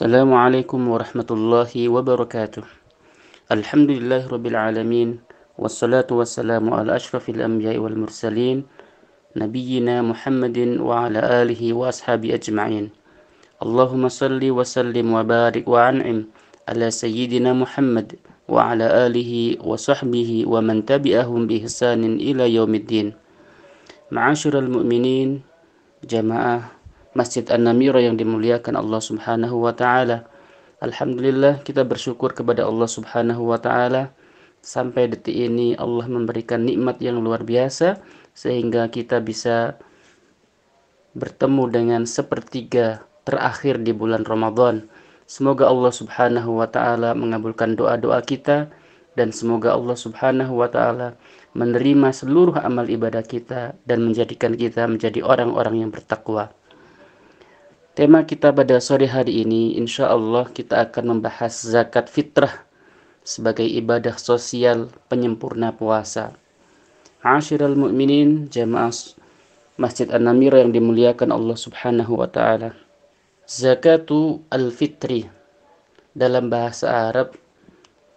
Assalamualaikum warahmatullahi wabarakatuh. Alhamdulillahirabbil alamin wassalatu wassalamu ala asyrafil anbiya'i wal mursalin nabiyyina Muhammadin wa ala alihi wa ashabi ajma'in. Allahumma salli wa sallim wa barik wa an'im ala sayyidina Muhammad wa ala alihi wa sahbihi wa man tabi'ahum bi ihsanin ila yaumiddin. Ma'asyiral mu'minin, jamaah Masjid An-Namira yang dimuliakan Allah Subhanahu wa taala. Alhamdulillah, kita bersyukur kepada Allah Subhanahu wa taala sampai detik ini Allah memberikan nikmat yang luar biasa sehingga kita bisa bertemu dengan sepertiga terakhir di bulan Ramadan. Semoga Allah Subhanahu wa taala mengabulkan doa-doa kita dan semoga Allah Subhanahu wa taala menerima seluruh amal ibadah kita dan menjadikan kita menjadi orang-orang yang bertakwa. Tema kita pada sore hari ini, insya Allah kita akan membahas zakat fitrah sebagai ibadah sosial penyempurna puasa. Ma'asyiral mu'minin, jamaah Masjid An-Namira yang dimuliakan Allah Subhanahu wa taala. Zakatu al-fitri dalam bahasa Arab,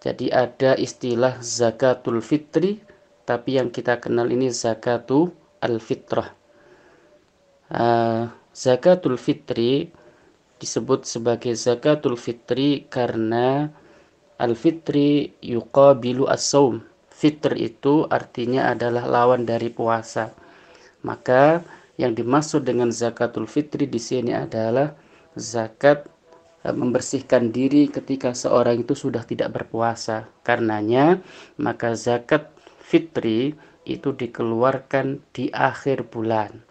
jadi ada istilah zakatul fitri, tapi yang kita kenal ini zakatu al-fitrah. Zakatul fitri disebut sebagai zakatul fitri karena al-fitri yuqabilu as-saum. Fitr itu artinya adalah lawan dari puasa. Maka yang dimaksud dengan zakatul fitri di sini adalah zakat membersihkan diri ketika seorang itu sudah tidak berpuasa. Karenanya maka zakat fitri itu dikeluarkan di akhir bulan.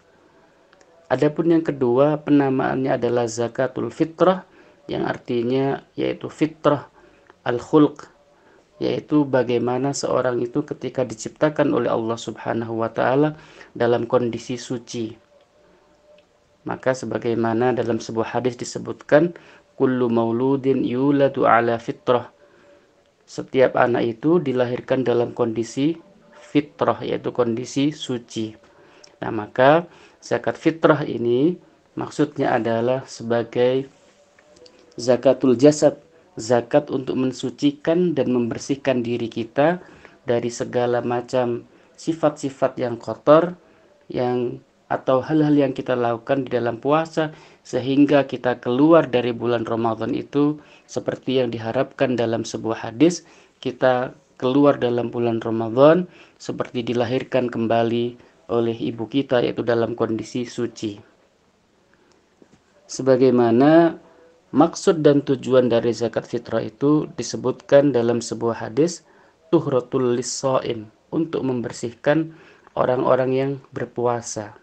Adapun yang kedua, penamaannya adalah zakatul fitrah, yang artinya yaitu fitrah al-khulq, yaitu bagaimana seorang itu ketika diciptakan oleh Allah Subhanahu wa taala dalam kondisi suci. Maka sebagaimana dalam sebuah hadis disebutkan, kullu mauludin yuladu ala fitrah. Setiap anak itu dilahirkan dalam kondisi fitrah, yaitu kondisi suci. Nah, maka zakat fitrah ini maksudnya adalah sebagai zakatul jasad, zakat untuk mensucikan dan membersihkan diri kita dari segala macam sifat-sifat yang kotor atau hal-hal yang kita lakukan di dalam puasa sehingga kita keluar dari bulan Ramadan itu seperti yang diharapkan dalam sebuah hadis, kita keluar dalam bulan Ramadan seperti dilahirkan kembali oleh ibu kita, yaitu dalam kondisi suci. Sebagaimana maksud dan tujuan dari zakat fitrah itu disebutkan dalam sebuah hadis, tuhratul lis-shaim, untuk membersihkan orang-orang yang berpuasa.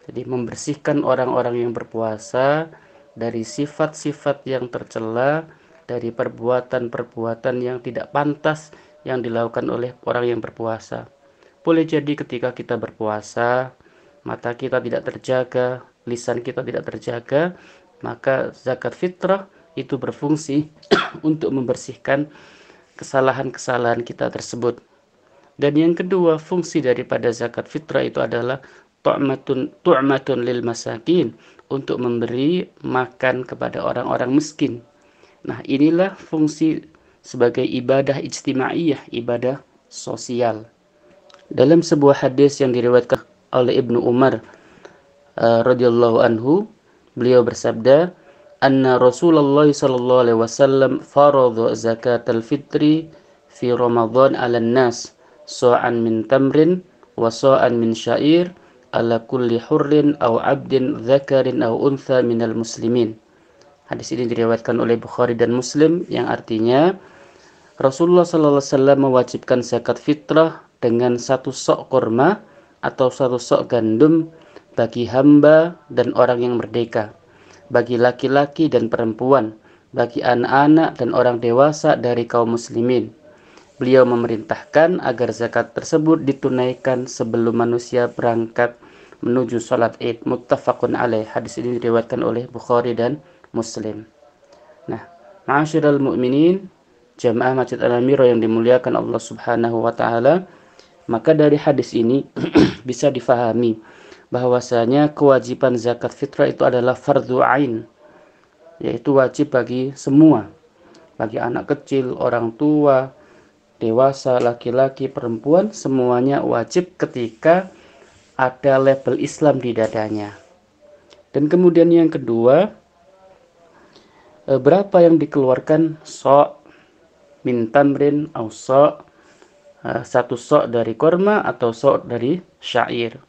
Jadi membersihkan orang-orang yang berpuasa dari sifat-sifat yang tercela, dari perbuatan-perbuatan yang tidak pantas yang dilakukan oleh orang yang berpuasa. Boleh jadi ketika kita berpuasa, mata kita tidak terjaga, lisan kita tidak terjaga, maka zakat fitrah itu berfungsi untuk membersihkan kesalahan-kesalahan kita tersebut. Dan yang kedua, fungsi daripada zakat fitrah itu adalah tu'matun lil masakin, untuk memberi makan kepada orang-orang miskin. Nah, inilah fungsi sebagai ibadah ijtimaiyah, ibadah sosial. Dalam sebuah hadis yang diriwayatkan oleh Ibnu Umar radhiyallahu anhu, beliau bersabda, anna Rasulullah sallallahu alaihi wasallam faradha zakatal fitri fi Ramadan 'alan nas sa'an min tamrin wa sa'an min sya'ir ala kulli hurrin aw 'abdin dzakarin aw untha minal muslimin. Hadis ini diriwayatkan oleh Bukhari dan Muslim, yang artinya Rasulullah sallallahu alaihi wasallam mewajibkan zakat fitrah dengan satu sok kurma atau satu sok gandum bagi hamba dan orang yang merdeka, bagi laki-laki dan perempuan, bagi anak-anak dan orang dewasa dari kaum muslimin. Beliau memerintahkan agar zakat tersebut ditunaikan sebelum manusia berangkat menuju salat Id. Muttafaqun alaih. Hadis ini diriwayatkan oleh Bukhari dan Muslim. Nah, ma'asyiral mu'minin, jamaah Masjid An-Namira yang dimuliakan Allah Subhanahu wa taala, maka dari hadis ini bisa difahami bahwasanya kewajiban zakat fitrah itu adalah fardhu ain, yaitu wajib bagi semua, bagi anak kecil, orang tua, dewasa, laki-laki, perempuan, semuanya wajib ketika ada label Islam di dadanya. Dan kemudian yang kedua, berapa yang dikeluarkan so' min tamrin au so', satu so' dari korma atau so' dari syair.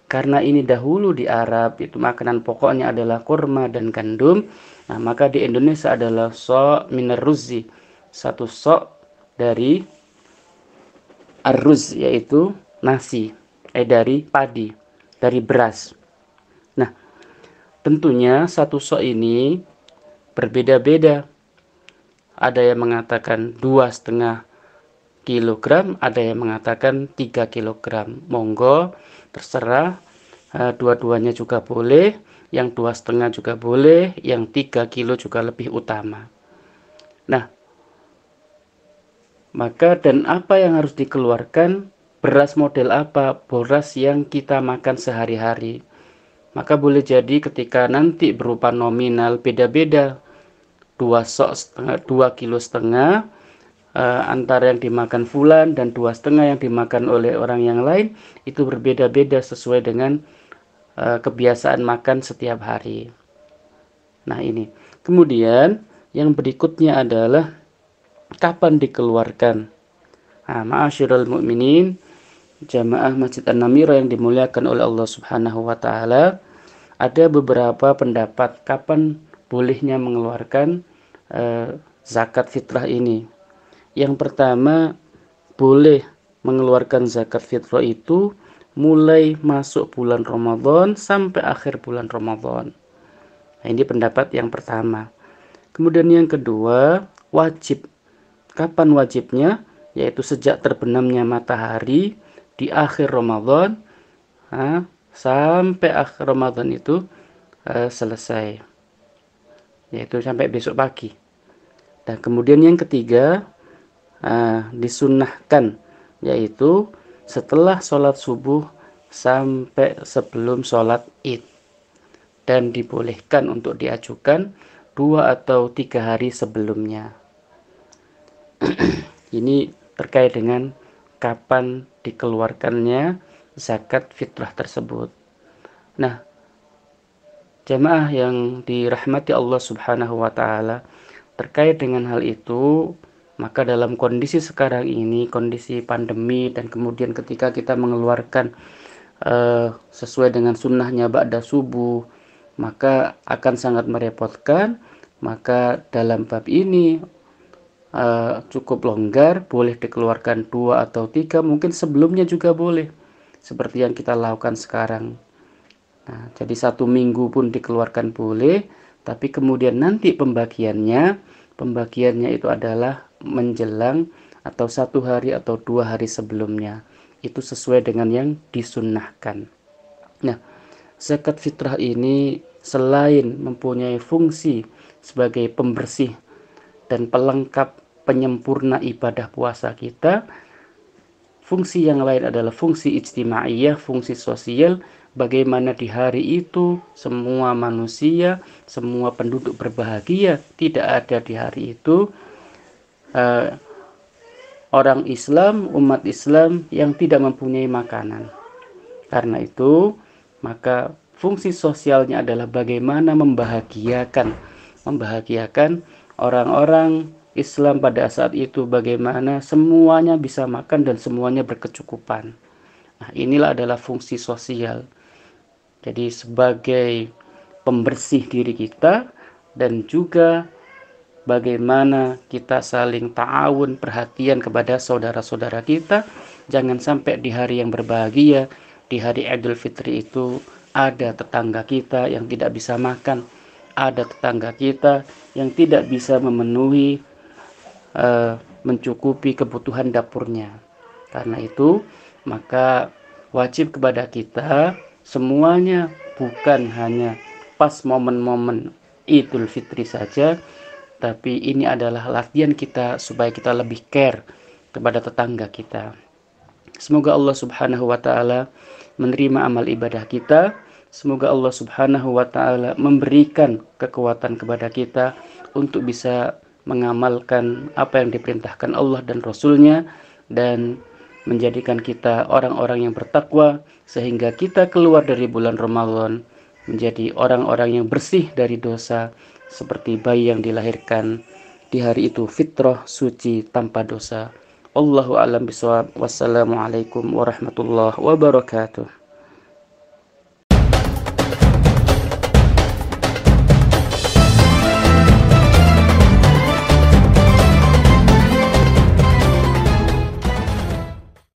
Karena ini dahulu di Arab itu makanan pokoknya adalah kurma dan gandum, nah maka di Indonesia adalah so' minar ruzi, satu so' dari arruz, yaitu nasi, dari padi, dari beras. Nah, tentunya satu so' ini berbeda-beda. Ada yang mengatakan 2,5 kilogram, ada yang mengatakan 3 kilogram. Monggo, terserah. Dua-duanya juga boleh, yang 2,5 juga boleh, yang 3 kilo juga lebih utama. Nah, maka dan apa yang harus dikeluarkan? Beras model apa? Beras yang kita makan sehari-hari. Maka boleh jadi ketika nanti berupa nominal beda-beda, 2 kilo setengah antara yang dimakan fulan dan 2,5 yang dimakan oleh orang yang lain, itu berbeda-beda sesuai dengan kebiasaan makan setiap hari. Nah ini. Kemudian yang berikutnya adalah kapan dikeluarkan. Nah, ma'asyiral mu'minin, jamaah Masjid An-Namirah yang dimuliakan oleh Allah Subhanahu wa taala, ada beberapa pendapat kapan bolehnya mengeluarkan zakat fitrah ini. Yang pertama, boleh mengeluarkan zakat fitrah itu mulai masuk bulan Ramadan sampai akhir bulan Ramadan. Nah, ini pendapat yang pertama. Kemudian yang kedua, wajib. Kapan wajibnya? Yaitu sejak terbenamnya matahari di akhir Ramadan, sampai akhir Ramadan itu selesai, yaitu sampai besok pagi. Dan kemudian yang ketiga, disunnahkan, yaitu setelah sholat subuh sampai sebelum sholat id, dan dibolehkan untuk diajukan 2 atau 3 hari sebelumnya. Ini terkait dengan kapan dikeluarkannya zakat fitrah tersebut. Nah, jamaah yang dirahmati Allah Subhanahu wa taala, terkait dengan hal itu, maka dalam kondisi sekarang ini, kondisi pandemi, dan kemudian ketika kita mengeluarkan sesuai dengan sunnahnya ba'da subuh, maka akan sangat merepotkan. Maka dalam bab ini cukup longgar, boleh dikeluarkan 2 atau 3, mungkin sebelumnya juga boleh, seperti yang kita lakukan sekarang. Nah, jadi 1 minggu pun dikeluarkan boleh, tapi kemudian nanti pembagiannya itu adalah menjelang atau 1 hari atau 2 hari sebelumnya. Itu sesuai dengan yang disunnahkan. Nah, zakat fitrah ini selain mempunyai fungsi sebagai pembersih dan pelengkap penyempurna ibadah puasa kita, fungsi yang lain adalah fungsi ijtimaiyah, fungsi sosial, bagaimana di hari itu semua manusia, semua penduduk berbahagia. Tidak ada di hari itu orang Islam, umat Islam yang tidak mempunyai makanan. Karena itu, maka fungsi sosialnya adalah bagaimana membahagiakan orang-orang Islam pada saat itu, bagaimana semuanya bisa makan dan semuanya berkecukupan. Nah, inilah adalah fungsi sosial. Jadi sebagai pembersih diri kita, dan juga bagaimana kita saling ta'awun, perhatian kepada saudara-saudara kita. Jangan sampai di hari yang berbahagia, di hari Idul Fitri itu, ada tetangga kita yang tidak bisa makan, ada tetangga kita yang tidak bisa memenuhi mencukupi kebutuhan dapurnya. Karena itu, maka wajib kepada kita semuanya, bukan hanya pas momen-momen Idul Fitri saja, tapi ini adalah latihan kita supaya kita lebih care kepada tetangga kita. Semoga Allah Subhanahu wa taala menerima amal ibadah kita, Semoga Allah Subhanahu wa taala memberikan kekuatan kepada kita untuk bisa mengamalkan apa yang diperintahkan Allah dan Rasul-Nya, dan menjadikan kita orang-orang yang bertakwa sehingga kita keluar dari bulan Ramadan menjadi orang-orang yang bersih dari dosa, seperti bayi yang dilahirkan di hari itu fitrah suci tanpa dosa. Allahu a'lam bishawab. Wassalamualaikum warahmatullahi wabarakatuh.